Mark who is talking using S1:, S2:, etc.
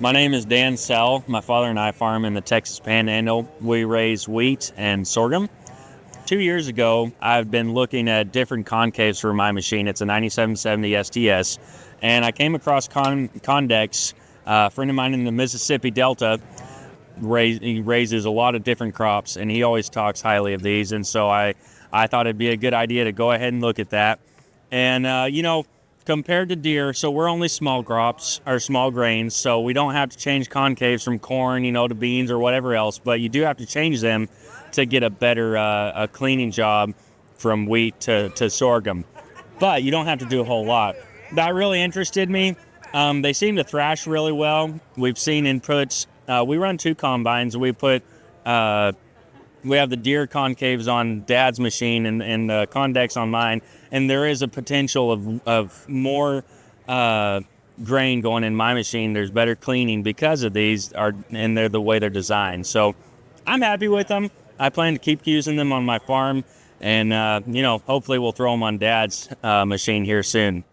S1: My name is Dan Sell. My father and I farm in the Texas Panhandle. We raise wheat and sorghum. 2 years ago, I've been looking at different concaves for my machine. It's a 9770 STS, and I came across Condex. A friend of mine in the Mississippi Delta he raises a lot of different crops, and he always talks highly of these. And so I thought it'd be a good idea to go ahead and look at that. And compared to deer, so we're only small crops or small grains, so we don't have to change concaves from corn, to beans or whatever else. But you do have to change them to get a better cleaning job from wheat to sorghum. But you don't have to do a whole lot. That really interested me. They seem to thrash really well. We've seen inputs. We run 2 combines. We have the deer concaves on Dad's machine and the Condex on mine, and there is a potential of more grain going in my machine. There's better cleaning because of these, and they're the way they're designed. So I'm happy with them. I plan to keep using them on my farm, and hopefully we'll throw them on Dad's machine here soon.